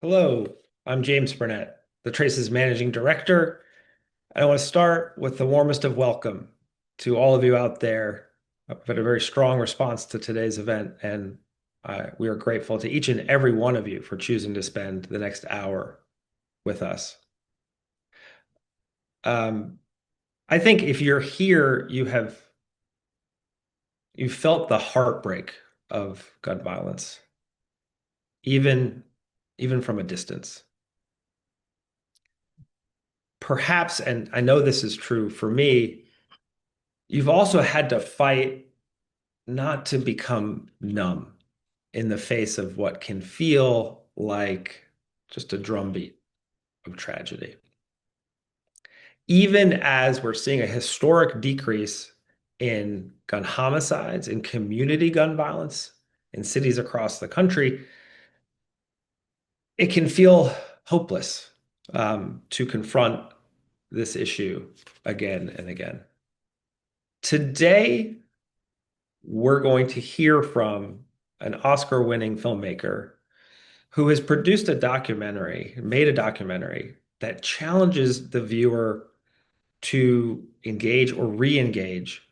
Hello, I'm James Burnett, the Trace's managing director. I want to start with the warmest of welcome to all of you out there. I've had a very strong response to today's event, and we are grateful to each and every one of you for choosing to spend the next hour with us. Um, I think if you're here, you felt the heartbreak of gun violence, even even from a distance. Perhaps, and I know this is true for me, you've also had to fight not to become numb in the face of what can feel like just a drumbeat of tragedy. Even as we're seeing a historic decrease in gun homicides, in community gun violence in cities across the country, it can feel hopeless to confront this issue again and again. Today, we're going to hear from an Oscar-winning filmmaker who has produced a documentary, made a documentary that challenges the viewer to engage or re-engage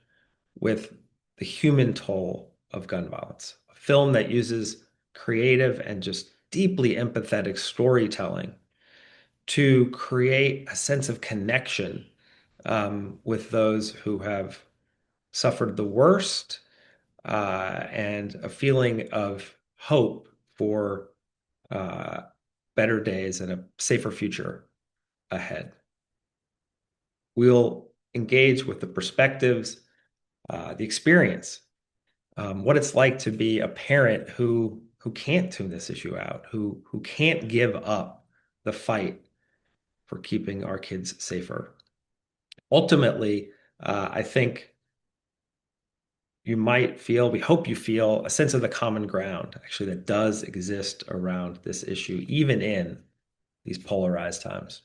with the human toll of gun violence. A film that uses creative and just deeply empathetic storytelling to create a sense of connection with those who have suffered the worst and a feeling of hope for uh, better days and a safer future ahead. We'll engage with the perspectives, the experience, what it's like to be a parent who can't tune this issue out, who can't give up the fight for keeping our kids safer. Ultimately, I think you might feel, we hope you feel a sense of the common ground actually that does exist around this issue, even in these polarized times.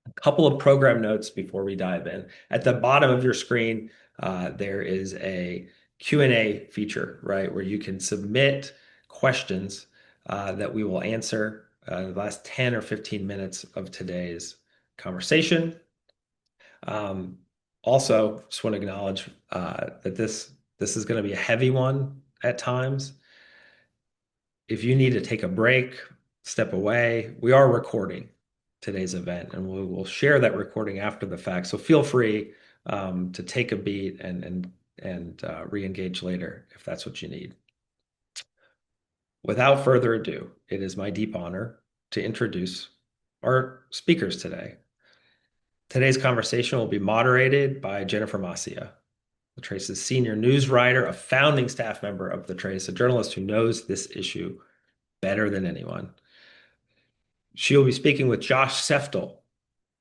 A couple of program notes before we dive in. At the bottom of your screen, there is a Q&A feature, right, where you can submit questions that we will answer in the last 10 or 15 minutes of today's conversation. Um, Also, just want to acknowledge that this is going to be a heavy one at times. If you need to take a break, step away, we are recording today's event, and we'll share that recording after the fact. So feel free to take a beat and re-engage later if that's what you need. Without further ado, it is my deep honor to introduce our speakers today. Today's conversation will be moderated by Jennifer Masia, the Trace's senior news writer, a founding staff member of the Trace, a journalist who knows this issue better than anyone. She will be speaking with Josh Seftel,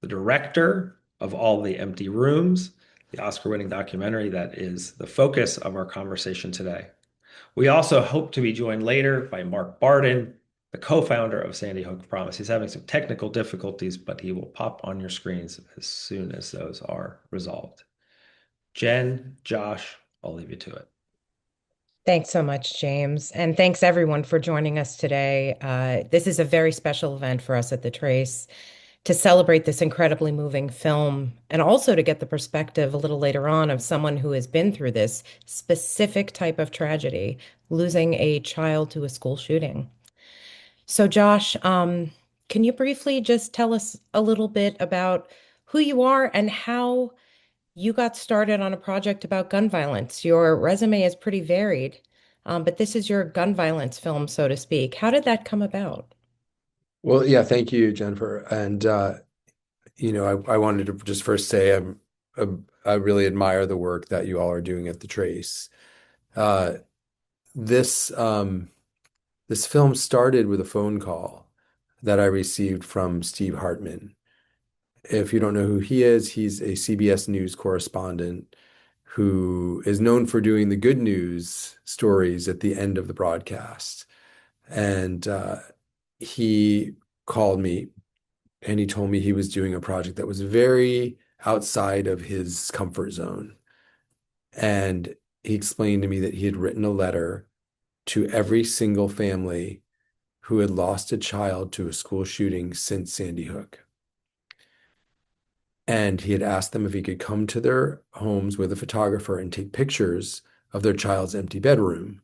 the director of All the Empty Rooms, the Oscar-winning documentary that is the focus of our conversation today. We also hope to be joined later by Mark Barden, the co-founder of Sandy Hook Promise. He's having some technical difficulties, but he will pop on your screens as soon as those are resolved. Jen, Josh, I'll leave you to it. Thanks so much, James. And thanks everyone for joining us today. This is a very special event for us at The Trace to celebrate this incredibly moving film and also to get the perspective a little later on of someone who has been through this specific type of tragedy, losing a child to a school shooting. So, Josh, can you briefly just tell us a little bit about who you are and how you got started on a project about gun violence? Your resume is pretty varied, but this is your gun violence film, so to speak. How did that come about? Well, yeah, thank you, Jennifer. And I wanted to just first say I really admire the work that you all are doing at The Trace. Uh, this this film started with a phone call that I received from Steve Hartman. If you don't know who he is, he's a CBS News correspondent who is known for doing the good news stories at the end of the broadcast. And he called me and he told me he was doing a project that was very outside of his comfort zone. And he explained to me that he had written a letter to every single family who had lost a child to a school shooting since Sandy Hook. And he had asked them if he could come to their homes with a photographer and take pictures of their child's empty bedroom.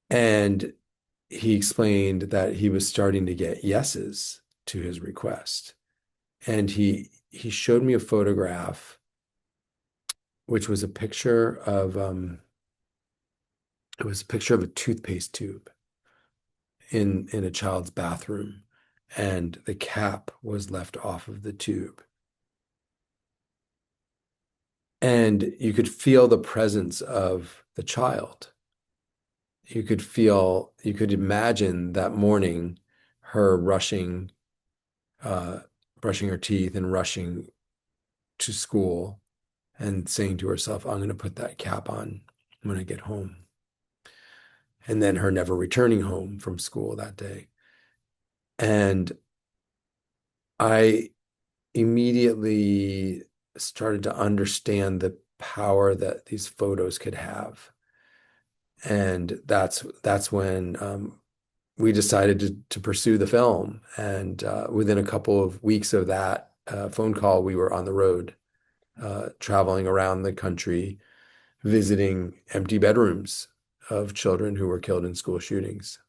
And he explained that he was starting to get yeses to his request. And he showed me a photograph, which was a picture of it was a picture of a toothpaste tube in a child's bathroom, and the cap was left off of the tube. And you could feel the presence of the child. You could imagine that morning her brushing her teeth and rushing to school and saying to herself, I'm going to put that cap on when I get home. And then her never returning home from school that day. And I immediately started to understand the power that these photos could have. And that's when we decided to pursue the film. And within a couple of weeks of that phone call, we were on the road, traveling around the country, visiting empty bedrooms of children who were killed in school shootings.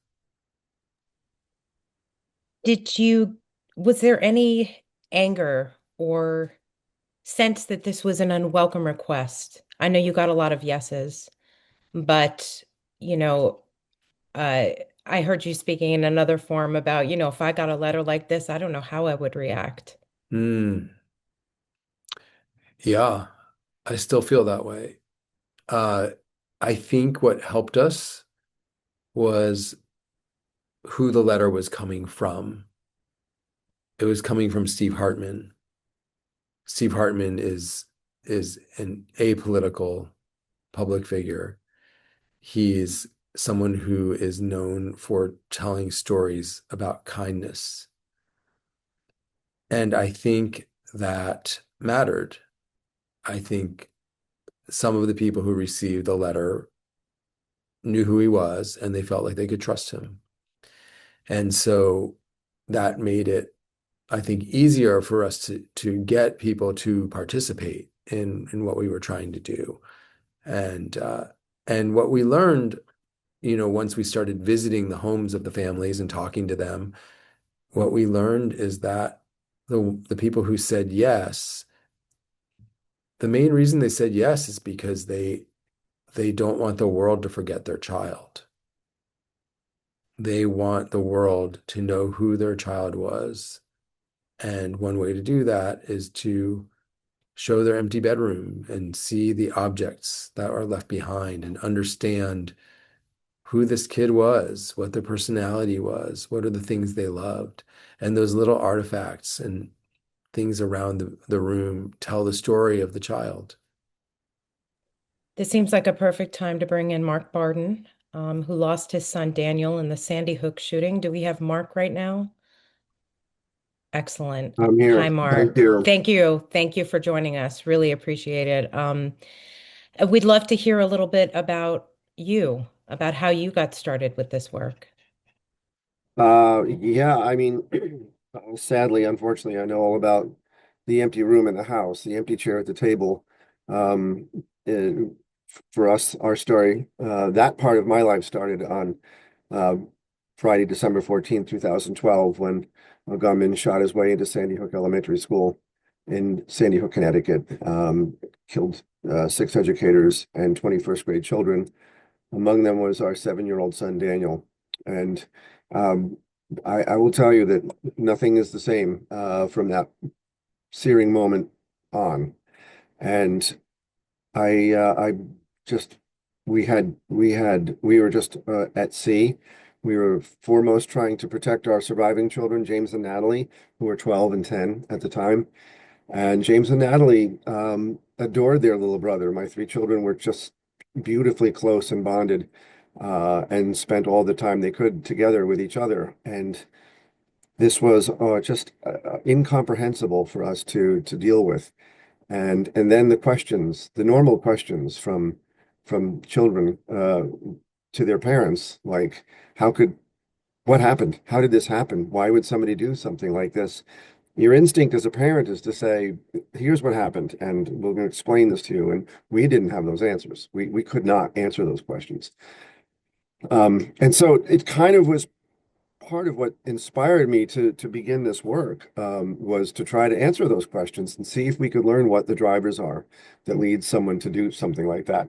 Was there any anger or sense that this was an unwelcome request? I know you got a lot of yeses, but you know, uh, I heard you speaking in another form about, if I got a letter like this, I don't know how I would react. Mm, yeah, I still feel that way. Uh, I think what helped us was who the letter was coming from. It was coming from Steve Hartman. Steve Hartman is an apolitical public figure. He's someone who is known for telling stories about kindness. And I think that mattered. I think some of the people who received the letter knew who he was and they felt like they could trust him. And so that made it, I think, easier for us to get people to participate in what we were trying to do. And what we learned, once we started visiting the homes of the families and talking to them, what we learned is that the people who said yes, the main reason they said yes is because they don't want the world to forget their child. They want the world to know who their child was. And one way to do that is to show their empty bedroom and see the objects that are left behind and understand who this kid was, what their personality was, what are the things they loved. And those little artifacts and things around the room tell the story of the child. This seems like a perfect time to bring in Mark Barden, who lost his son Daniel in the Sandy Hook shooting. Do we have Mark right now? Excellent. I'm Hi, here. Thank Mark. you. Thank you. Thank you for joining us. Really appreciate it. We'd love to hear a little bit about you, about how you got started with this work. Yeah, I mean, sadly, unfortunately, I know all about the empty room in the house, the empty chair at the table. Um, and for us, our story, that part of my life started on uh, Friday, December 14th, 2012, when a gunman shot his way into Sandy Hook Elementary School in Sandy Hook, Connecticut, killed 6 educators and 21st grade children. Among them was our 7-year-old son, Daniel. And um, I will tell you that nothing is the same from that searing moment on. And I just, we were just at sea. We were foremost trying to protect our surviving children, James and Natalie, who were 12 and 10 at the time. And James and Natalie adored their little brother. My 3 children were just beautifully close and bonded, and spent all the time they could together with each other. And this was just incomprehensible for us to deal with. And then the questions, the normal questions from children to their parents, like how could what happened? How did this happen? Why would somebody do something like this? Your instinct as a parent is to say, here's what happened, and we're going to explain this to you. And we didn't have those answers. We could not answer those questions. And so it kind of was part of what inspired me to begin this work, was to try to answer those questions and see if we could learn what the drivers are that lead someone to do something like that.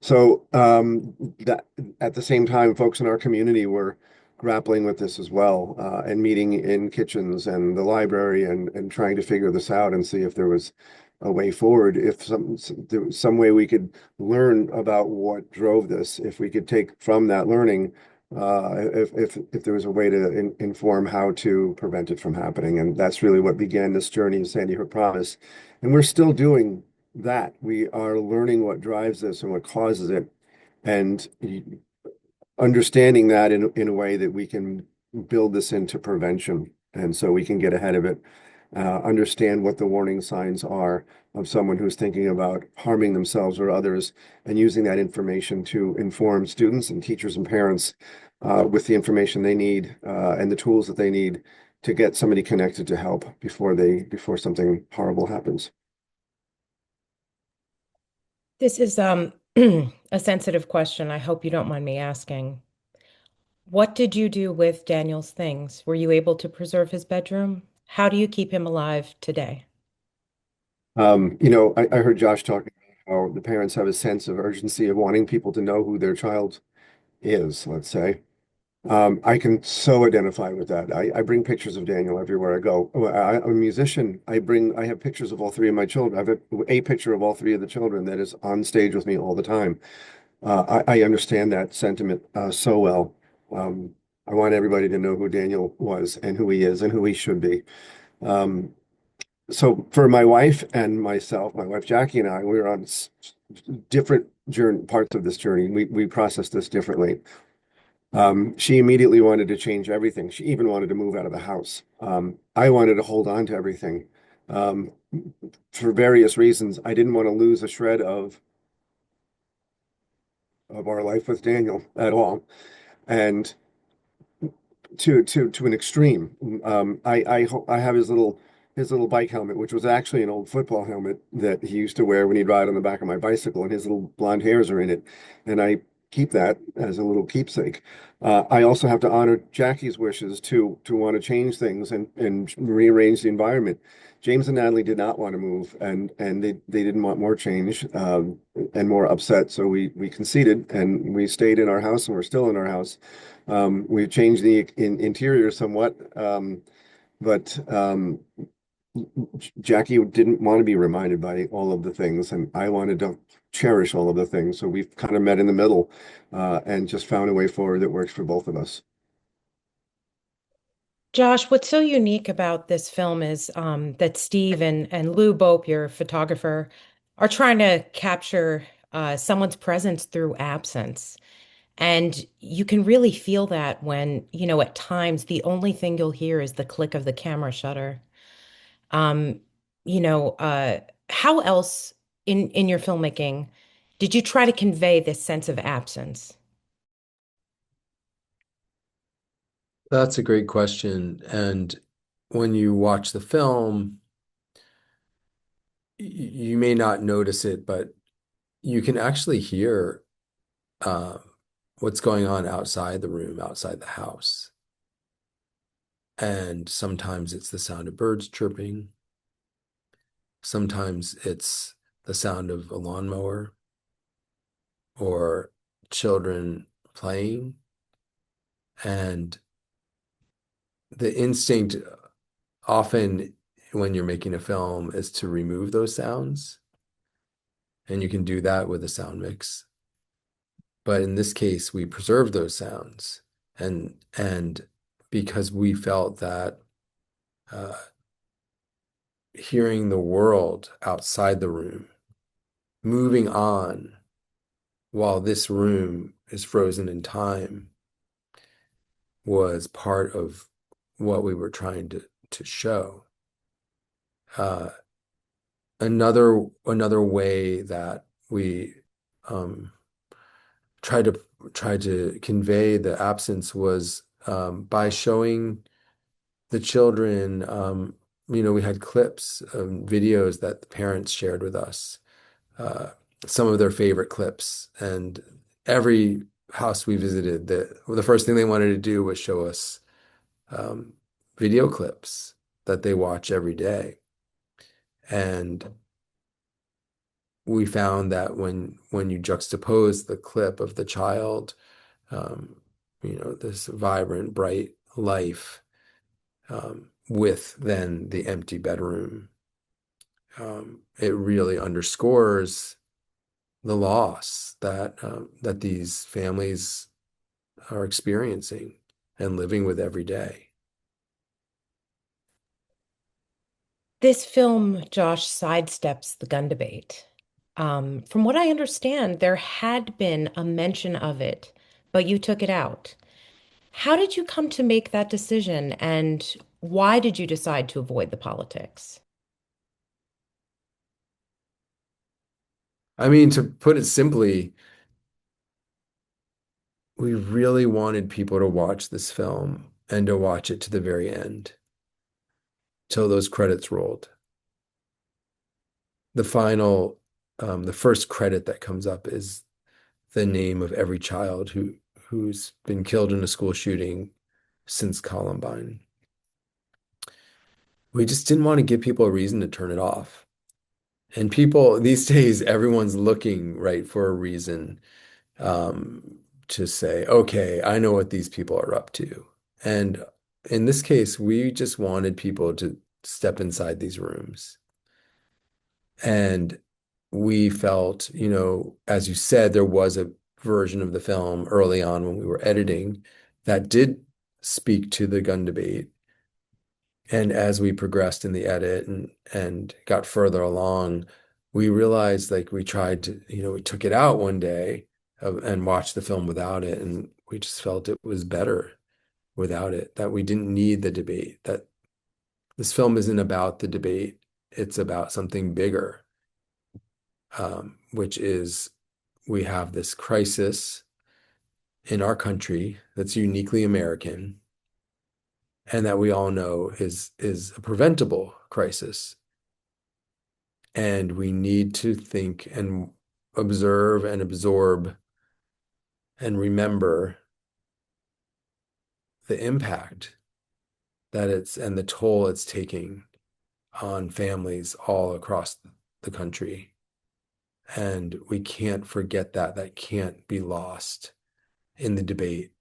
So that at the same time, folks in our community were grappling with this as well, and meeting in kitchens and the library and trying to figure this out and see if there was a way forward, if there was some way we could learn about what drove this, if we could take from that learning, if there was a way to inform how to prevent it from happening. And that's really what began this journey of Sandy Hook Promise. And we're still doing that. We are learning what drives this and what causes it, and understanding that in a way that we can build this into prevention. And so we can get ahead of it, understand what the warning signs are of someone who's thinking about harming themselves or others, and using that information to inform students and teachers and parents with the information they need, and the tools that they need to get somebody connected to help before something horrible happens. This is a sensitive question. I hope you don't mind me asking. What did you do with Daniel's things? Were you able to preserve his bedroom? How do you keep him alive today? I heard Josh talking about how the parents have a sense of urgency of wanting people to know who their child is, let's say. I can so identify with that. I bring pictures of Daniel everywhere I go. I'm a musician. I have pictures of all three of my children. I have a picture of all three of the children that is on stage with me all the time. I understand that sentiment so well. Um, I want everybody to know who Daniel was and who he is and who he should be. Um, so for my wife and myself, my wife Jackie and I, we were on different parts of this journey. We processed this differently. She immediately wanted to change everything. She even wanted to move out of the house. I wanted to hold on to everything. Um, for various reasons, I didn't want to lose a shred of our life with Daniel at all. And to an extreme. I have his little bike helmet, which was actually an old football helmet that he used to wear when he'd ride on the back of my bicycle, and his little blonde hairs are in it, and I keep that as a little keepsake. I also have to honor Jackie's wishes to want to change things and rearrange the environment. James and Natalie did not want to move, and they didn't want more change, and more upset. So we conceded and we stayed in our house, and we're still in our house. We've changed the interior somewhat, but Jackie didn't want to be reminded by all of the things, and I wanted to cherish all of the things. So we've kind of met in the middle, and just found a way forward that works for both of us. Josh, what's so unique about this film is that Steve and Lou Bopp, your photographer, are trying to capture someone's presence through absence. And you can really feel that when, at times the only thing you'll hear is the click of the camera shutter. Um, you know, uh, how else in your filmmaking did you try to convey this sense of absence? That's a great question. And when you watch the film, you may not notice it, but you can actually hear uh, what's going on outside the room, outside the house. And sometimes it's the sound of birds chirping. Sometimes it's the sound of a lawnmower or children playing. And the instinct often when you're making a film is to remove those sounds. And you can do that with a sound mix. But in this case, we preserve those sounds. And because we felt that uh, hearing the world outside the room, moving on while this room is frozen in time, was part of what we were trying to show. Uh, another way that we tried to convey the absence was by showing the children, we had clips, videos that the parents shared with us, uh, some of their favorite clips. And every house we visited, the first thing they wanted to do was show us um, video clips that they watch every day. And we found that when you juxtapose the clip of the child, um, this vibrant, bright life, with then the empty bedroom, it really underscores the loss that these families are experiencing and living with every day. This film, Josh, sidesteps the gun debate. From what I understand, there had been a mention of it, but you took it out. How did you come to make that decision, and why did you decide to avoid the politics? I mean, to put it simply, we really wanted people to watch this film and to watch it to the very end, till those credits rolled. The first credit that comes up is the name of every child who's been killed in a school shooting since Columbine. We just didn't want to give people a reason to turn it off. And people these days, everyone's looking, right, for a reason to say, okay, I know what these people are up to. And in this case, we just wanted people to step inside these rooms. And we felt, as you said, there was a version of the film early on when we were editing that did speak to the gun debate. And as we progressed in the edit and got further along, we realized, like, we tried to, we took it out one day and watched the film without it, and we just felt it was better without it, that we didn't need the debate, that this film isn't about the debate, it's about something bigger, which is we have this crisis in our country that's uniquely American, and that we all know is a preventable crisis. And we need to think and observe and absorb and remember the impact that it's and the toll it's taking on families all across the country. And we can't forget that. That can't be lost in the debate.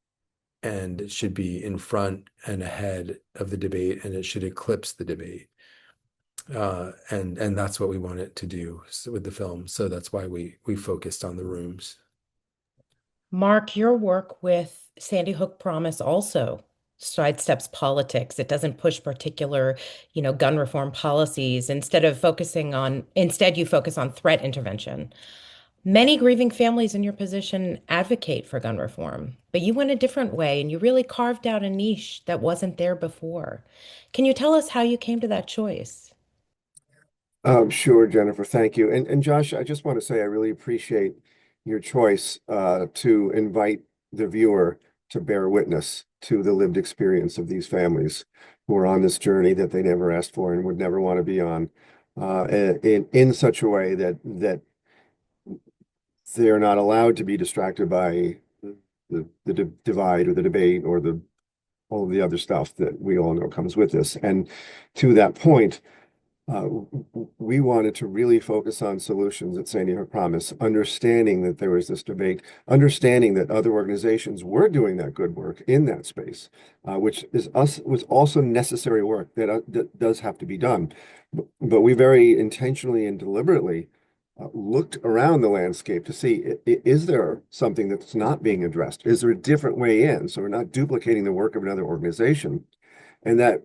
And it should be in front and ahead of the debate, and it should eclipse the debate. And that's what we want it to do with the film. So that's why we focused on the rooms. Mark, your work with Sandy Hook Promise also sidesteps politics. It doesn't push particular, gun reform policies. Instead you focus on threat intervention. Many grieving families in your position advocate for gun reform, but you went a different way and you really carved out a niche that wasn't there before. Can you tell us how you came to that choice? Sure, Jennifer, thank you. And Josh, I just want to say I really appreciate your choice to invite the viewer to bear witness to the lived experience of these families who are on this journey that they never asked for and would never want to be on, in such a way that they're not allowed to be distracted by the divide or the debate or all of the other stuff that we all know comes with this. And to that point, uh, we wanted to really focus on solutions at Sandy Hook Promise, understanding that there was this debate, understanding that other organizations were doing that good work in that space, which was also necessary work that does have to be done. But we very intentionally and deliberately looked around the landscape to see, is there something that's not being addressed? Is there a different way in? So we're not duplicating the work of another organization. And that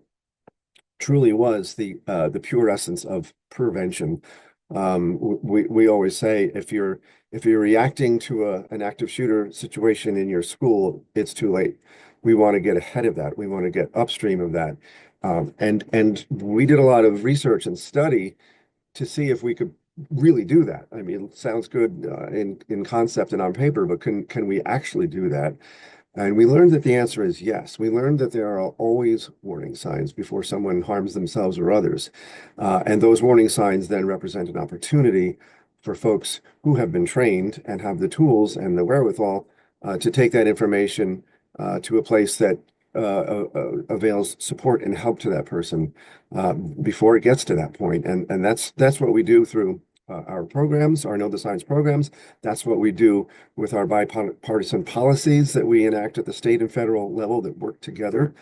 truly was the pure essence of prevention. We always say if you're reacting to an active shooter situation in your school, it's too late. We want to get ahead of that. We want to get upstream of that. And we did a lot of research and study to see if we could really do that? I mean, it sounds good in concept and on paper, but can we actually do that? And we learned that the answer is yes. We learned that there are always warning signs before someone harms themselves or others. And those warning signs then represent an opportunity for folks who have been trained and have the tools and the wherewithal to take that information to a place that avails support and help to that person before it gets to that point. And that's what we do through our programs, our Know the Science programs. That's what we do with our bipartisan policies that we enact at the state and federal level that work together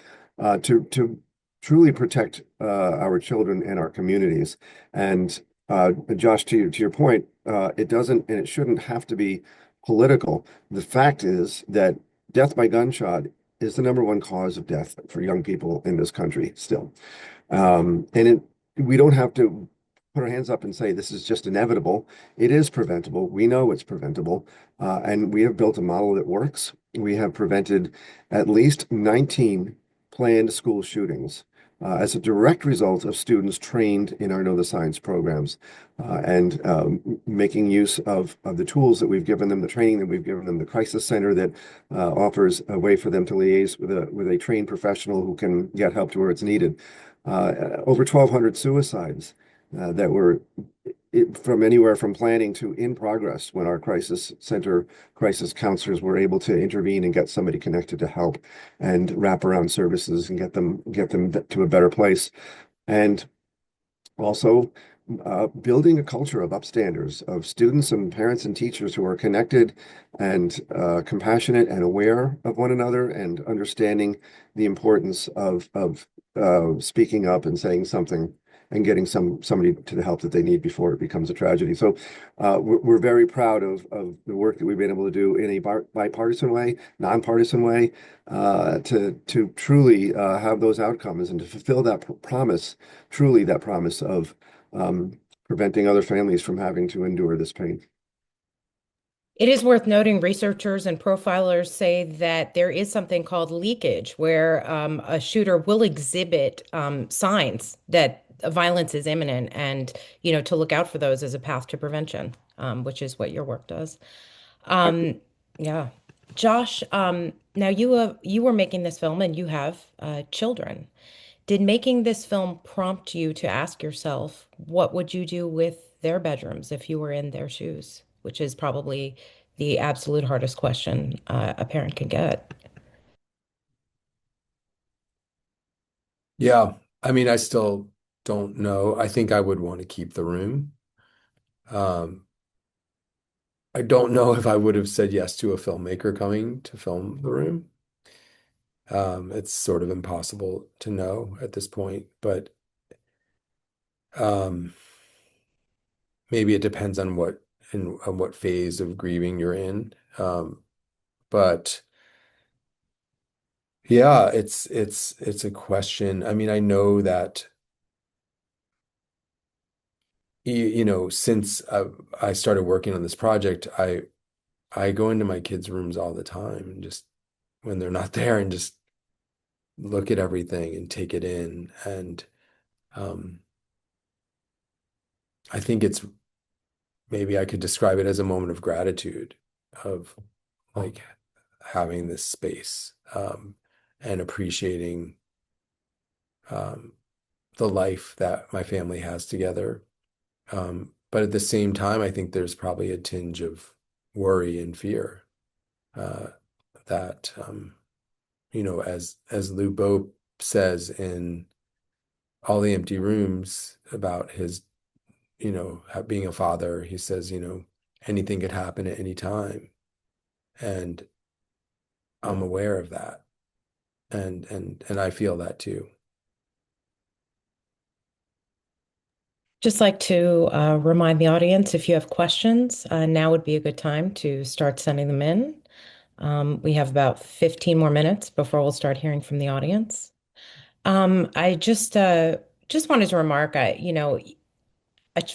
to truly protect our children and our communities. And Josh, to your point, it doesn't and it shouldn't have to be political. The fact is that death by gunshot is the number one cause of death for young people in this country still. We don't have to put our hands up and say this is just inevitable. It is preventable. We know it's preventable. And we have built a model that works. We have prevented at least 19 planned school shootings as a direct result of students trained in our Know the Science programs and making use of the tools that we've given them, the training that we've given them, the crisis center that offers a way for them to liaise with a trained professional who can get help to where it's needed. Over 1,200 suicides that were from anywhere from planning to in progress when our crisis center crisis counselors were able to intervene and get somebody connected to help and wrap around services and get them to a better place. And also building a culture of upstanders, of students and parents and teachers who are connected and compassionate and aware of one another and understanding the importance of speaking up and saying something and getting somebody to the help that they need before it becomes a tragedy. So we're very proud of the work that we've been able to do in a bipartisan way, nonpartisan way, to truly have those outcomes and to fulfill that promise, truly that promise of preventing other families from having to endure this pain. It is worth noting researchers and profilers say that there is something called leakage, where a shooter will exhibit signs that violence is imminent, and to look out for those as a path to prevention, which is what your work does. Um, yeah, Josh. Now you were making this film, and you have children. Did making this film prompt you to ask yourself, what would you do with their bedrooms if you were in their shoes? Which is probably the absolute hardest question a parent can get. Yeah. I mean, I still don't know. I think I would want to keep the room. Um, I don't know if I would have said yes to a filmmaker coming to film the room. It's sort of impossible to know at this point, but um, maybe it depends on on what phase of grieving you're in. But yeah, it's a question. I mean, I know that since I started working on this project, I go into my kids' rooms all the time and just when they're not there and just look at everything and take it in. And um, I think it's maybe I could describe it as a moment of gratitude of like having this space and appreciating um, the life that my family has together. But at the same time, I think there's probably a tinge of worry and fear uh, that as Lou Bopp says in All the Empty Rooms about his, being a father, he says, anything could happen at any time, and I'm aware of that, and I feel that too. Just like to remind the audience, if you have questions, now would be a good time to start sending them in. We have about 15 more minutes before we'll start hearing from the audience. I just wanted to remark,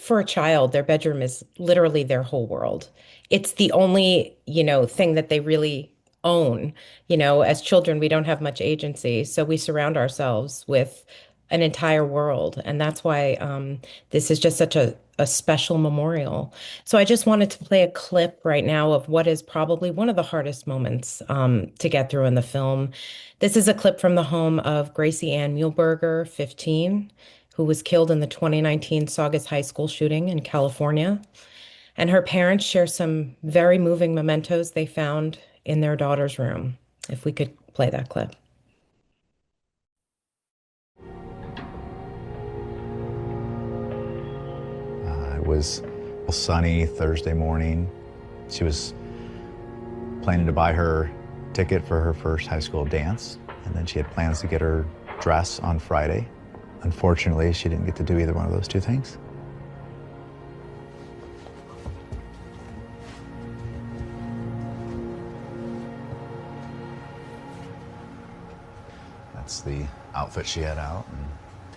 for a child, their bedroom is literally their whole world. It's the only, thing that they really own. As children, we don't have much agency, so we surround ourselves with an entire world. And that's why this is just such a special memorial. So I just wanted to play a clip right now of what is probably one of the hardest moments to get through in the film. This is a clip from the home of Gracie Ann Muehlberger, 15, who was killed in the 2019 Saugus High School shooting in California. And her parents share some very moving mementos they found in their daughter's room. If we could play that clip. It was a sunny Thursday morning. She was planning to buy her ticket for her first high school dance, and then she had plans to get her dress on Friday. Unfortunately, she didn't get to do either one of those two things. That's the outfit she had out. And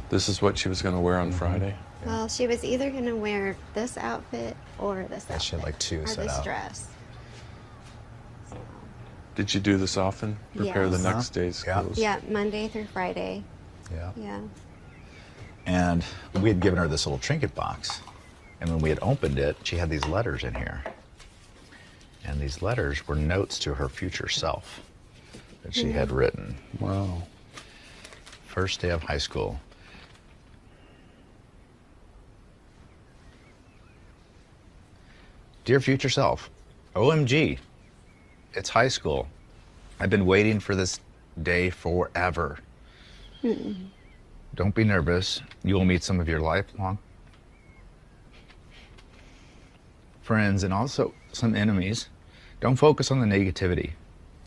this is what she was going to wear on Friday? Well, she was either going to wear this outfit or this outfit. she had like two or set this out. dress. Did you do this often? Prepare the Yes. next day's clothes? Yeah, Monday through Friday. Yeah. Yeah. And we had given her this little trinket box. And when we had opened it, she had these letters in here. And these letters were notes to her future self that she had written. Wow. First day of high school. Dear future self, OMG, it's high school. I've been waiting for this day forever. Don't be nervous. You will meet some of your lifelong friends and also some enemies. Don't focus on the negativity.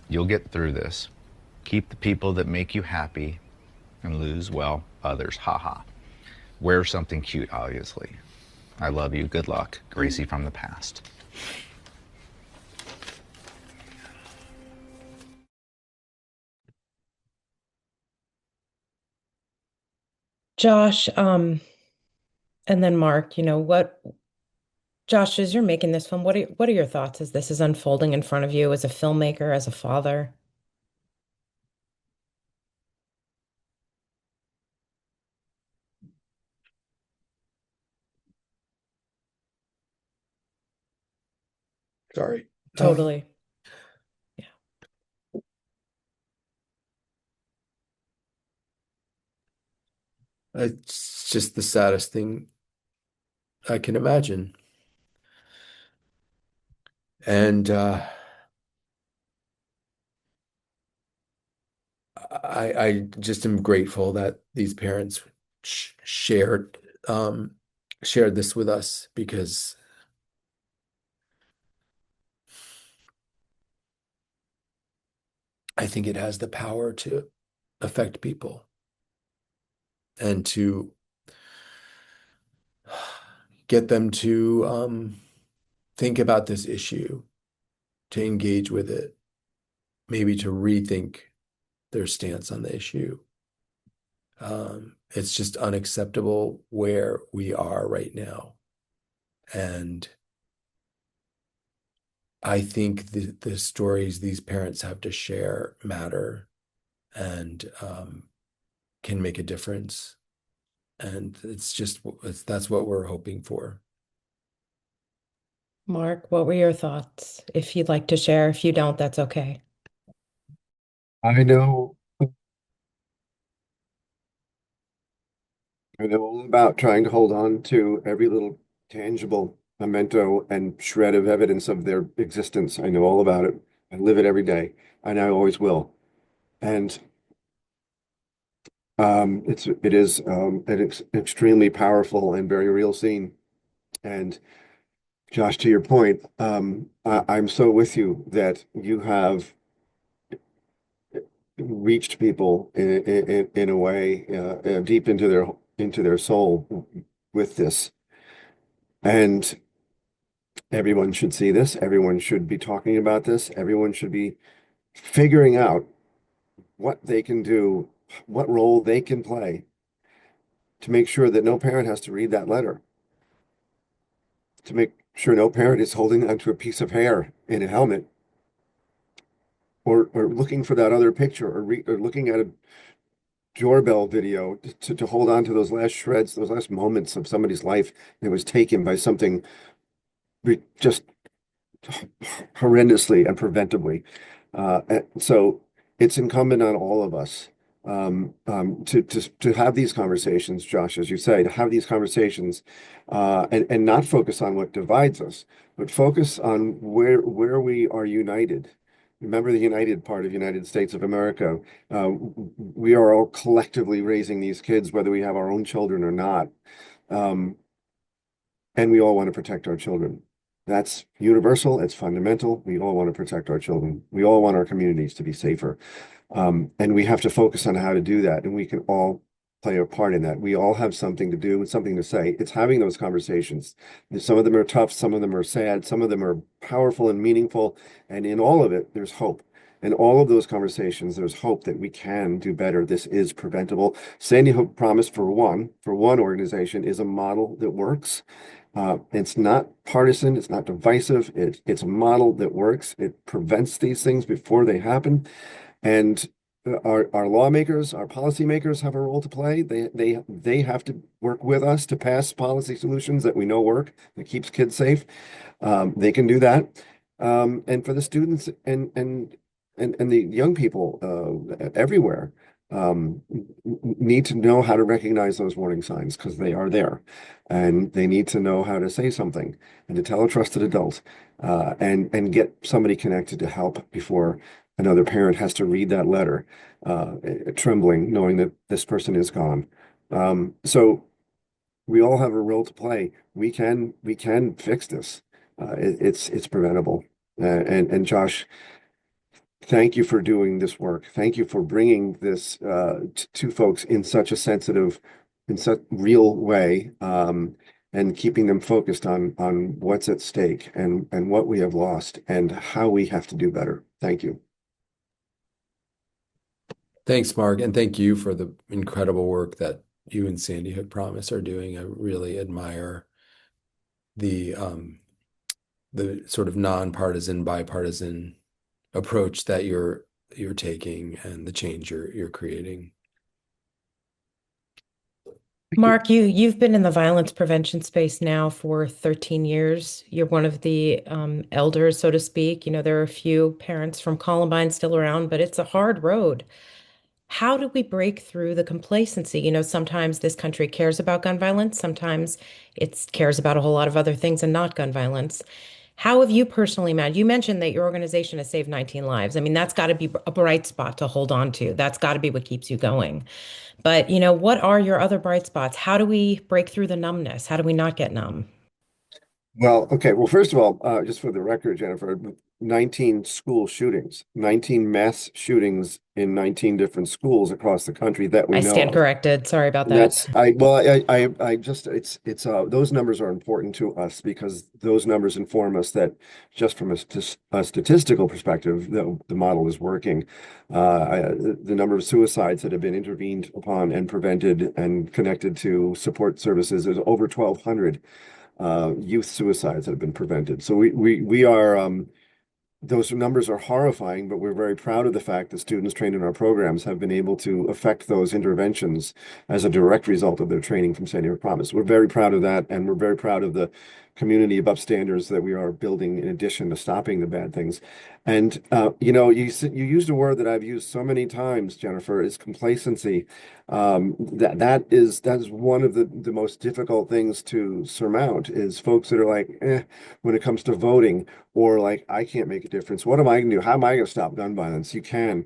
You'll get through this. Keep the people that make you happy and lose, well, others. Haha. Wear something cute, obviously. I love you. Good luck. Gracie from the past. Josh, and then Mark, Josh, as you're making this film, what are your thoughts as this is unfolding in front of you as a filmmaker, as a father? Sorry. Totally. Yeah. It's just the saddest thing I can imagine. And I just am grateful that these parents shared this with us, because I think it has the power to affect people and to get them to think about this issue, to engage with it, maybe to rethink their stance on the issue. It's just unacceptable where we are right now. And I think the stories these parents have to share matter and can make a difference. And that's what we're hoping for. Mark, what were your thoughts? If you'd like to share, if you don't, that's okay. I know all about trying to hold on to every little tangible memento and shred of evidence of their existence. I know all about it. I live it every day, and I always will. And it is an extremely powerful and very real scene. And Josh, to your point, I'm so with you that you have reached people in a way deep into their soul with this. And everyone should see this. Everyone should be talking about this. Everyone should be figuring out what they can do, what role they can play to make sure that no parent has to read that letter, to make sure no parent is holding onto a piece of hair in a helmet, or looking for that other picture, or looking at doorbell video to hold on to those last shreds, those last moments of somebody's life that was taken by something just horrendously and preventably. And so it's incumbent on all of us to have these conversations, Josh, as you say, to have these conversations and not focus on what divides us, but focus on where we are united. Remember the united part of United States of America. We are all collectively raising these kids, whether we have our own children or not. And we all want to protect our children. That's universal. It's fundamental. We all want to protect our children. We all want our communities to be safer. And we have to focus on how to do that. And we can all play a part in that. We all have something to do and something to say. It's having those conversations. Some of them are tough. Some of them are sad. Some of them are powerful and meaningful. And in all of it, there's hope. In all of those conversations, there's hope that we can do better. This is preventable. Sandy Hook Promise, for one organization, is a model that works. It's not partisan. It's not divisive. It's a model that works. It prevents these things before they happen. And our lawmakers, our policymakers have a role to play. They have to work with us to pass policy solutions that we know work, that keeps kids safe. They can do that. And for the students and the young people everywhere, need to know how to recognize those warning signs because they are there, and they need to know how to say something and to tell a trusted adult, and get somebody connected to help before another parent has to read that letter, trembling, knowing that this person is gone. So we all have a role to play. We can fix this. It's preventable. And Josh, thank you for doing this work. Thank you for bringing this to folks in such a sensitive, in such real way, and keeping them focused on what's at stake and what we have lost and how we have to do better. Thank you. Thanks, Mark, and thank you for the incredible work that you and Sandy Hook Promise are doing. I really admire the sort of nonpartisan, bipartisan approach that you're taking and the change you're creating. Mark, you've been in the violence prevention space now for 13 years. You're one of the elders, so to speak. You know, there are a few parents from Columbine still around, but it's a hard road. How do we break through the complacency? You know, sometimes this country cares about gun violence, sometimes it cares about a whole lot of other things and not gun violence. How have you personally managed? You mentioned that your organization has saved 19 lives. I mean, that's got to be a bright spot to hold on to. That's got to be what keeps you going. But, you know, what are your other bright spots? How do we break through the numbness? How do we not get numb? Well, okay. Well, first of all, just for the record, Jennifer, 19 school shootings, 19 mass shootings in 19 different schools across the country that we I know stand of. corrected. Sorry about And that. I just, it's those numbers are important to us because those numbers inform us that just from a statistical perspective, the model is working. The number of suicides that have been intervened upon and prevented and connected to support services is over 1,200 youth suicides that have been prevented. So we are, those numbers are horrifying, but we're very proud of the fact that students trained in our programs have been able to affect those interventions as a direct result of their training from Sandy Hook Promise. We're very proud of that, and we're very proud of the community of upstanders that we are building in addition to stopping the bad things. And you know, you used a word that I've used so many times, Jennifer, is complacency. That is one of the most difficult things to surmount is folks that are like, when it comes to voting, or like, I can't make a difference. What am I going to do? How am I going to stop gun violence? You can.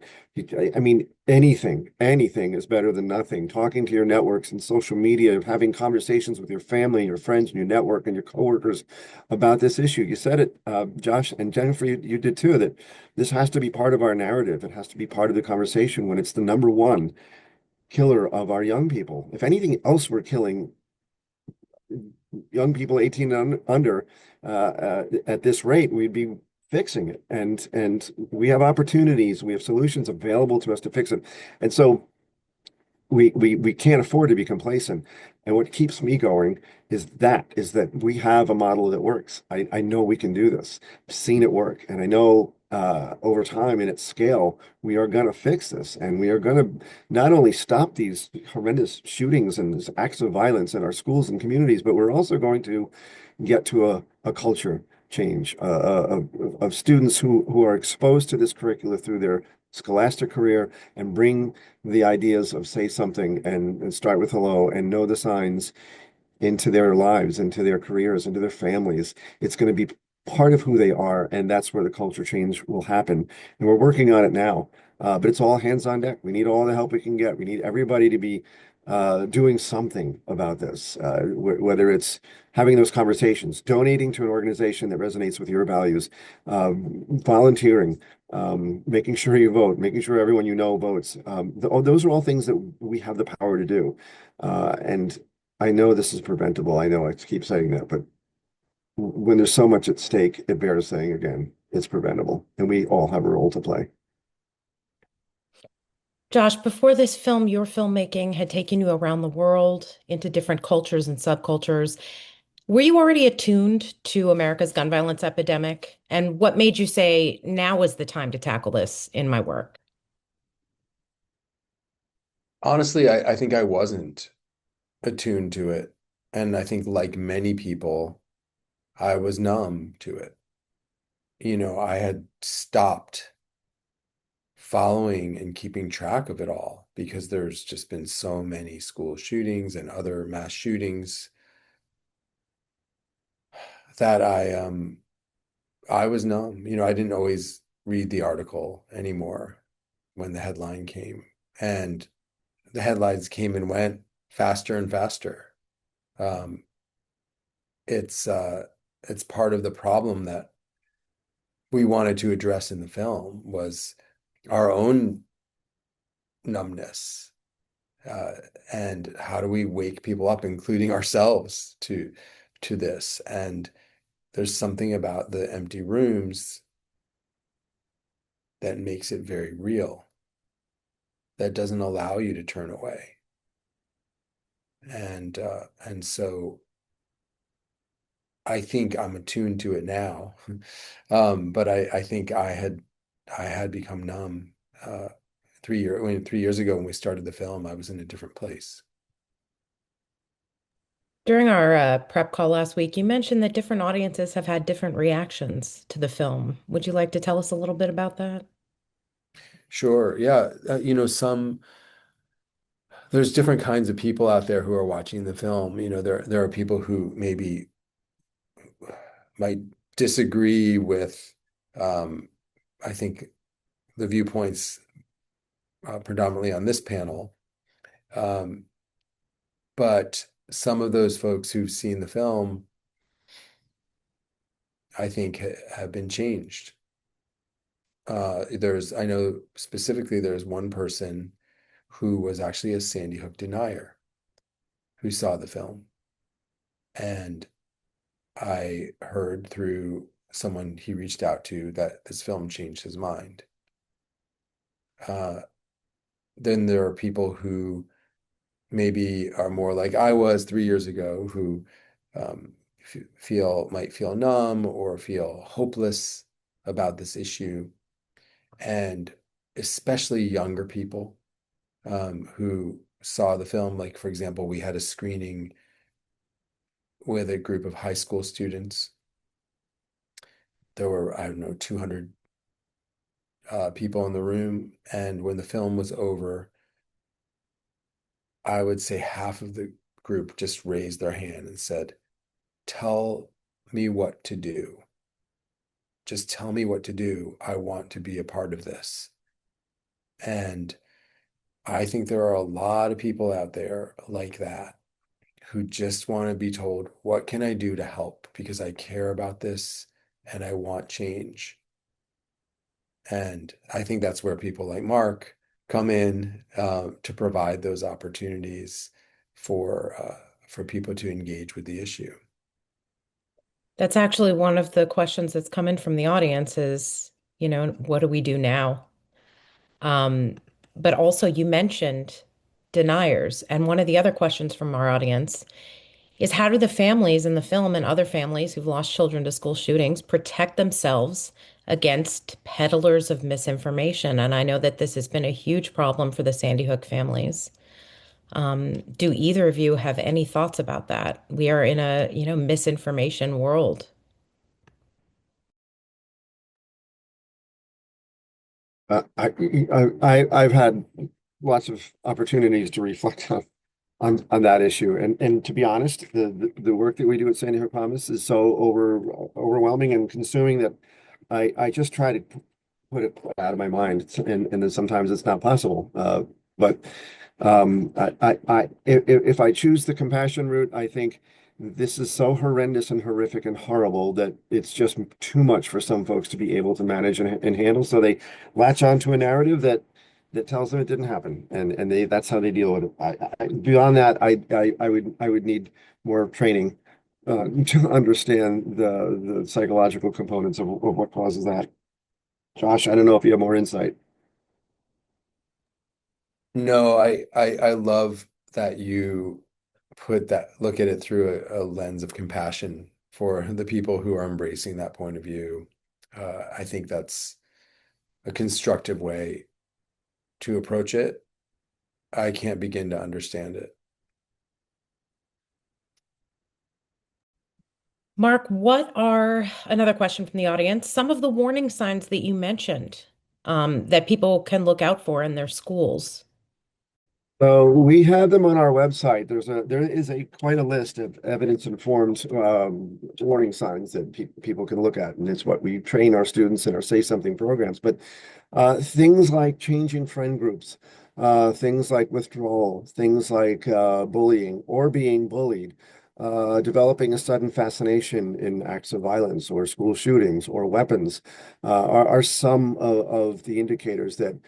I mean, anything is better than nothing. Talking to your networks and social media, having conversations with your family, your friends, and your network and your coworkers about this issue. You said it, Josh and Jennifer, you did too, that this has to be part of our narrative. It has to be part of the conversation when it's the number one killer of our young people. If anything else were killing young people 18 and under at this rate, we'd be fixing it. And we have opportunities, we have solutions available to us to fix it. And so we can't afford to be complacent. And what keeps me going is that we have a model that works. I know we can do this. I've seen it work, and I know over time and at scale, we are going to fix this. And we are going to not only stop these horrendous shootings and these acts of violence in our schools and communities, but we're also going to get to a culture change of students who are exposed to this curricula through their scholastic career and bring the ideas of say something and start with hello and know the signs into their lives, into their careers, into their families. It's going to be part of who they are, and that's where the culture change will happen. And we're working on it now, but it's all hands on deck. We need all the help we can get. We need everybody to be doing something about this, whether it's having those conversations, donating to an organization that resonates with your values, volunteering, making sure you vote, making sure everyone you know votes. Those are all things that we have the power to do. And I know this is preventable. I know I keep saying that, but when there's so much at stake, it bears saying again, it's preventable, and we all have a role to play. Josh, before this film, your filmmaking had taken you around the world into different cultures and subcultures. Were you already attuned to America's gun violence epidemic? And what made you say, now is the time to tackle this in my work? Honestly, I think I wasn't attuned to it. And I think, like many people, I was numb to it. I had stopped following and keeping track of it all because there's just been so many school shootings and other mass shootings that I was numb. I didn't always read the article anymore when the headline came. And the headlines came and went faster and faster. Um, it's part of the problem that we wanted to address in the film was our own numbness, uh, and how do we wake people up, including ourselves, to this. And there's something about the empty rooms that makes it very real, that doesn't allow you to turn away. And so I think I'm attuned to it now. But I think I had become numb 3 years ago when we started the film. I was in a different place. During our prep call last week, you mentioned that different audiences have had different reactions to the film. Would you like to tell us a little bit about that? Sure. Yeah. There's different kinds of people out there who are watching the film. There are people who maybe might disagree with, I think, the viewpoints predominantly on this panel. But some of those folks who've seen the film, I think, have been changed. I know specifically there's one person who was actually a Sandy Hook denier who saw the film. And I heard through someone he reached out to that this film changed his mind. Then there are people who maybe are more like I was 3 years ago, who might feel numb or feel hopeless about this issue, and especially younger people who saw the film. Like, for example, we had a screening with a group of high school students. There were, I don't know, 200 people in the room, and when the film was over, I would say half of the group just raised their hand and said, "Tell me what to do. Just tell me what to do. I want to be a part of this." And I think there are a lot of people out there like that who just want to be told, what can I do to help? Because I care about this and I want change. And I think that's where people like Mark come in to provide those opportunities for people to engage with the issue. That's actually one of the questions that's come in from the audience is, what do we do now? Um, but also you mentioned deniers. And one of the other questions from our audience is how do the families in the film and other families who've lost children to school shootings protect themselves against peddlers of misinformation? And I know that this has been a huge problem for the Sandy Hook families. Do either of you have any thoughts about that? We are in a, misinformation world. I've had lots of opportunities to reflect on that issue, and to be honest, the work that we do at Sandy Hook Promise is so overwhelming and consuming that I just try to put it out of my mind, and then sometimes it's not possible. But if I choose the compassion route, I think this is so horrendous and horrific and horrible that it's just too much for some folks to be able to manage and handle. So they latch onto a narrative that tells them it didn't happen, and that's how they deal with it. Beyond that, I would need more training to understand the psychological components of what causes that. Josh, I don't know if you have more insight. No, I love that you look at it through a lens of compassion for the people who are embracing that point of view. I think that's a constructive way to approach it. I can't begin to understand it. Mark, what are, another question from the audience, some of the warning signs that you mentioned that people can look out for in their schools? So we have them on our website. There is a quite a list of evidence-informed warning signs that people can look at, and it's what we train our students in our Say Something programs. But things like changing friend groups, things like withdrawal, things like bullying or being bullied, developing a sudden fascination in acts of violence or school shootings or weapons are some of the indicators that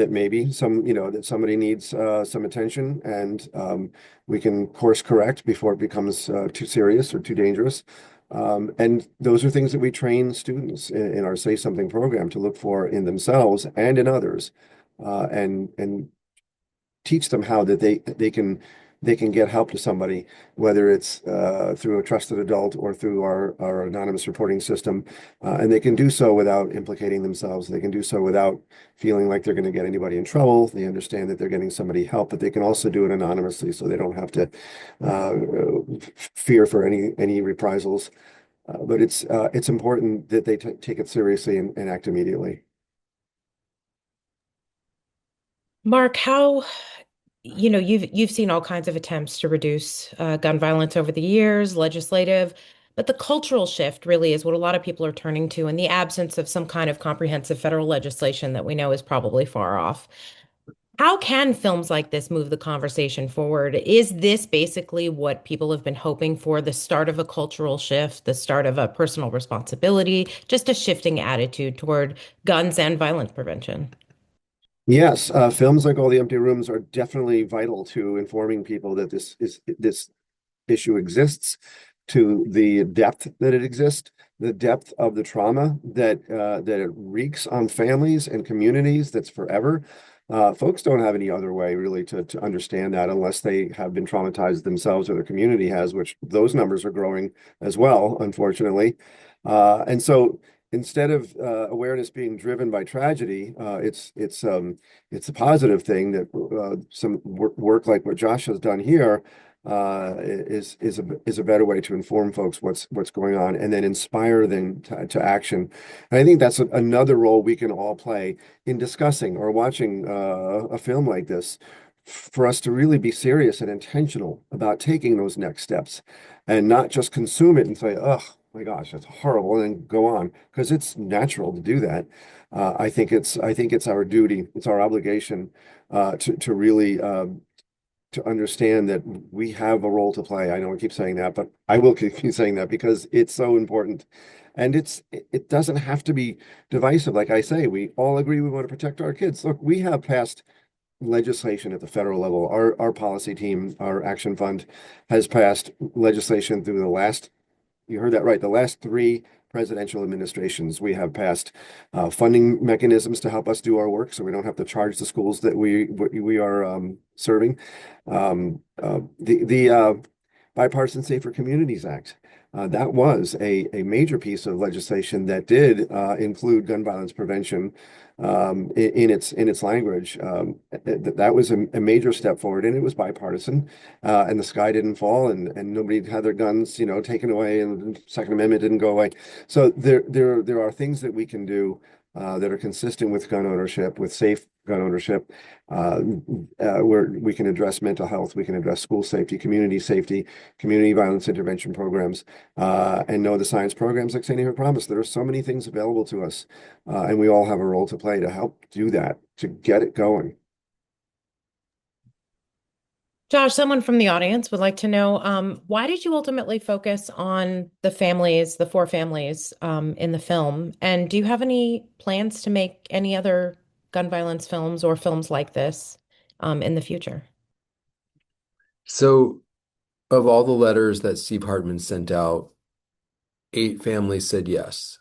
maybe that somebody needs some attention, and we can course correct before it becomes too serious or too dangerous. And those are things that we train students in our Say Something program to look for in themselves and in others, and teach them how that they can get help to somebody, whether it's through a trusted adult or through our anonymous reporting system. And they can do so without implicating themselves. They can do so without feeling like they're going to get anybody in trouble. They understand that they're getting somebody help, but they can also do it anonymously, so they don't have to fear for any reprisals. But it's important that they take it seriously and act immediately. Mark, how, you've seen all kinds of attempts to reduce gun violence over the years, legislative, but the cultural shift really is what a lot of people are turning to in the absence of some kind of comprehensive federal legislation that we know is probably far off. How can films like this move the conversation forward? Is this basically what people have been hoping for, the start of a cultural shift, the start of a personal responsibility, just a shifting attitude toward guns and violence prevention? Yes, films like All the Empty Rooms are definitely vital to informing people that this issue exists, to the depth that it exists, the depth of the trauma that it wreaks on families and communities. That's forever. Folks don't have any other way really to understand that unless they have been traumatized themselves or their community has, which those numbers are growing as well, unfortunately. And so instead of awareness being driven by tragedy, it's a positive thing that some work like what Josh has done here is a better way to inform folks what's going on and then inspire them to action. And I think that's another role we can all play in discussing or watching a film like this, for us to really be serious and intentional about taking those next steps and not just consume it and say, oh my gosh, that's horrible, and then go on, because it's natural to do that. I think it's our duty, it's our obligation to really to understand that we have a role to play. I know I keep saying that, but I will keep saying that because it's so important. And it doesn't have to be divisive. Like I say, we all agree we want to protect our kids. Look, we have passed legislation at the federal level. Our policy team, our action fund, has passed legislation through the last, you heard that right, the last three presidential administrations. We have passed funding mechanisms to help us do our work, so we don't have to charge the schools that we are serving. The Bipartisan Safer Communities Act. That was a major piece of legislation that did include gun violence prevention in its language. That was a major step forward, and it was bipartisan. And the sky didn't fall, and nobody had their guns, taken away, and the Second Amendment didn't go away. So there are things that we can do that are consistent with gun ownership, with safe gun ownership, where we can address mental health, we can address school safety, community violence intervention programs, and know the science programs like St. David Promise. There are so many things available to us, and we all have a role to play to help do that, to get it going. Josh, someone from the audience would like to know, why did you ultimately focus on the families, the four families, in the film? And do you have any plans to make any other gun violence films or films like this, in the future? So, of all the letters that Steve Hartman sent out, 8 families said yes.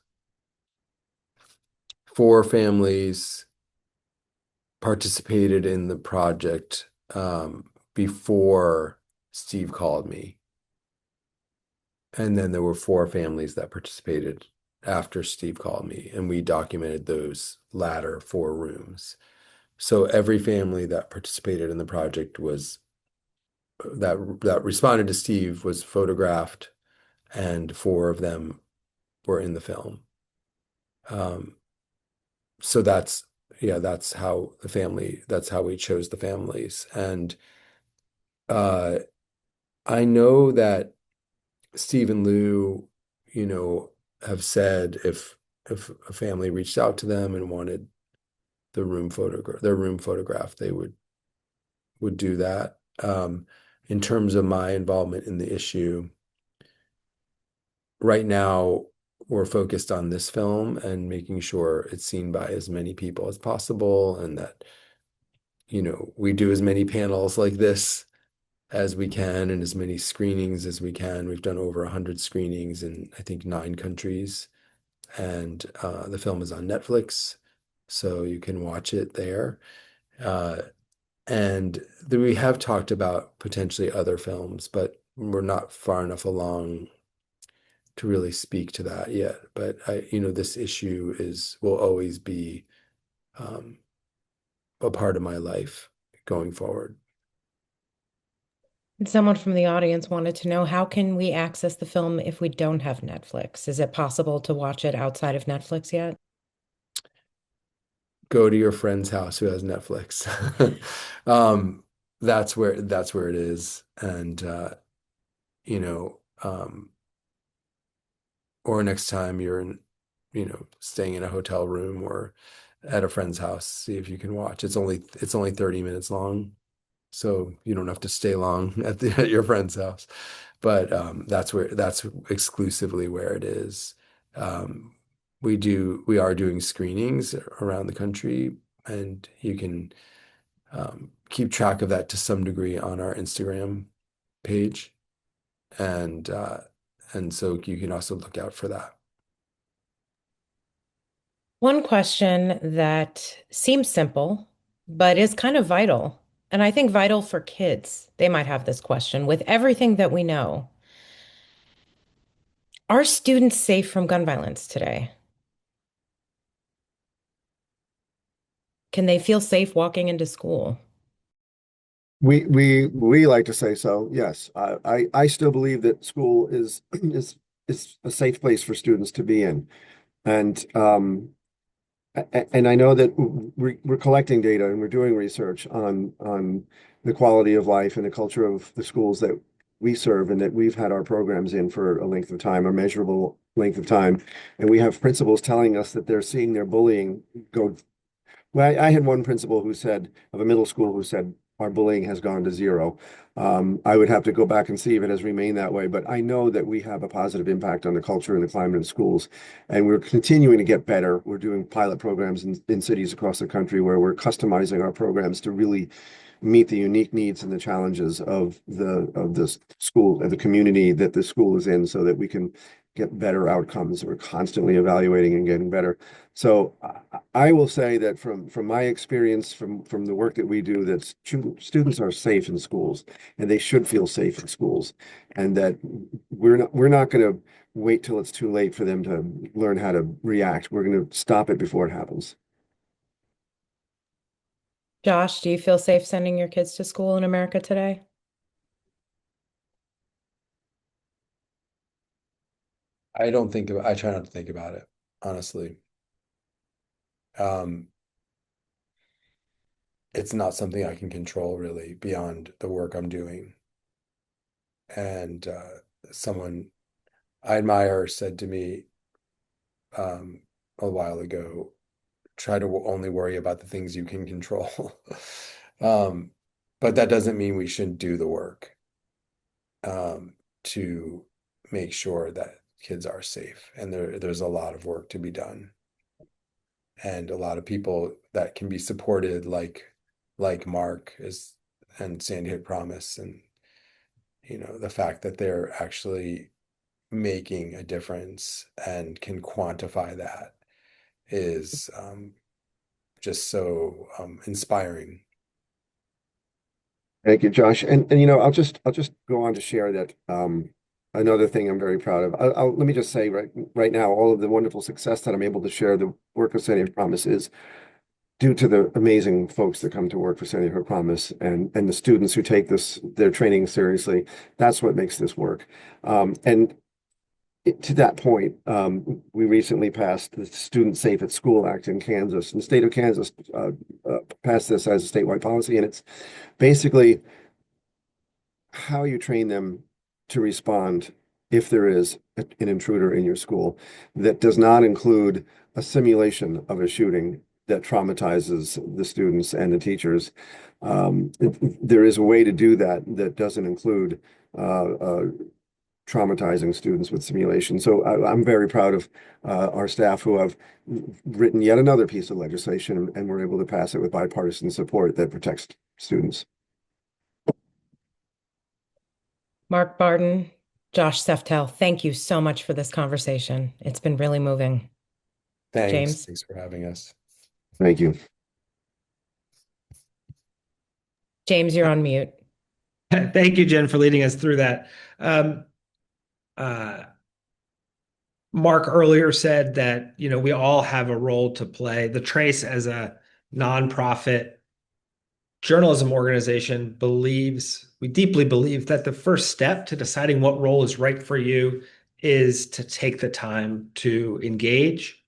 4 families participated in the project before Steve called me. And then there were 4 families that participated after Steve called me, and we documented those latter 4 rooms. So every family that participated in the project was that responded to Steve was photographed, and 4 of them were in the film. So that's how we chose the families. And I know that Steve and Lou, have said if a family reached out to them and wanted their room photographed, they would do that. In terms of my involvement in the issue, right now we're focused on this film and making sure it's seen by as many people as possible, and that, we do as many panels like this as we can and as many screenings as we can. We've done over 100 screenings in, I think, 9 countries. And the film is on Netflix, so you can watch it there. And we have talked about potentially other films, but we're not far enough along to really speak to that yet. But this issue will always be a part of my life going forward. And someone from the audience wanted to know, how can we access the film if we don't have Netflix? Is it possible to watch it outside of Netflix yet? Go to your friend's house who has Netflix. That's where it is. And or next time you're staying in a hotel room or at a friend's house, see if you can watch. It's only 30 minutes long, so you don't have to stay long at your friend's house. But that's exclusively where it is. We are doing screenings around the country, and you can keep track of that to some degree on our Instagram page, and so you can also look out for that. One question that seems simple, but is kind of vital, and I think vital for kids. They might have this question with everything that we know. Are students safe from gun violence today? Can they feel safe walking into school? We like to say so. Yes, I still believe that school is is a safe place for students to be in, and I know that we're collecting data and we're doing research on the quality of life and the culture of the schools that we serve and that we've had our programs in for a length of time, a measurable length of time, and we have principals telling us that they're seeing their bullying go. Well, I had one principal who said, of a middle school, who said, our bullying has gone to 0. I would have to go back and see if it has remained that way, but I know that we have a positive impact on the culture and the climate in schools, and we're continuing to get better. We're doing pilot programs in cities across the country where we're customizing our programs to really meet the unique needs and the challenges of the school and the community that the school is in, so that we can get better outcomes. We're constantly evaluating and getting better. So I will say that from my experience, from the work that we do, that students are safe in schools, and they should feel safe in schools, and that we're not going to wait till it's too late for them to learn how to react. We're going to stop it before it happens. Josh, do you feel safe sending your kids to school in America today? I try not to think about it, honestly. Um, it's not something I can control really beyond the work I'm doing. And someone I admire said to me um, a while ago, try to only worry about the things you can control. Um, but that doesn't mean we shouldn't do the work to make sure that kids are safe. And there's a lot of work to be done. And a lot of people that can be supported, like Mark is and Sandy Hook Promise, and the fact that they're actually making a difference and can quantify that is just so inspiring. Thank you, Josh. And I'll just go on to share that another thing I'm very proud of. Let me just say right now, all of the wonderful success that I'm able to share the work of Sandy Hook Promise is due to the amazing folks that come to work for Sandy Hook Promise and the students who take their training seriously. That's what makes this work. And to that point, we recently passed the Student Safe at School Act in Kansas, and the state of Kansas passed this as a statewide policy, and it's basically how you train them to respond if there is an intruder in your school. That does not include a simulation of a shooting that traumatizes the students and the teachers. There is a way to do that that doesn't include traumatizing students with simulation. So I'm very proud of our staff who have written yet another piece of legislation, and we're able to pass it with bipartisan support that protects students. Mark Barton, Josh Seftel, thank you so much for this conversation. It's been really moving. Thanks. James? Thanks for having us. Thank you. James, you're on mute. Thank you, Jen, for leading us through that. Uh, Mark earlier said that, we all have a role to play. The Trace, as a nonprofit journalism organization, we deeply believe that the first step to deciding what role is right for you is to take the time to engage,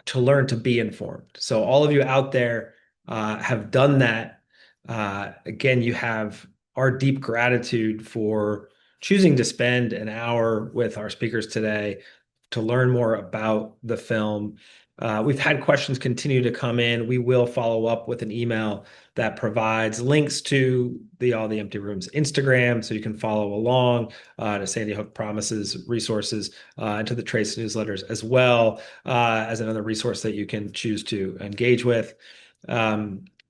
to learn to be informed. So all of you out there have done that. Again, you have our deep gratitude for choosing to spend an hour with our speakers today to learn more about the film. We've had questions continue to come in. We will follow up with an email that provides links to All the Empty Rooms Instagram, so you can follow along, to Sandy Hook Promises resources, and to the Trace newsletters as well, as another resource that you can choose to engage with.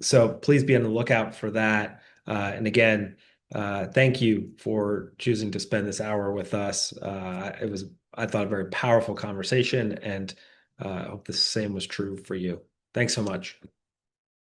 So please be on the lookout for that. And again, thank you for choosing to spend this hour with us. It was, I thought, a very powerful conversation, and I hope the same was true for you. Thanks so much.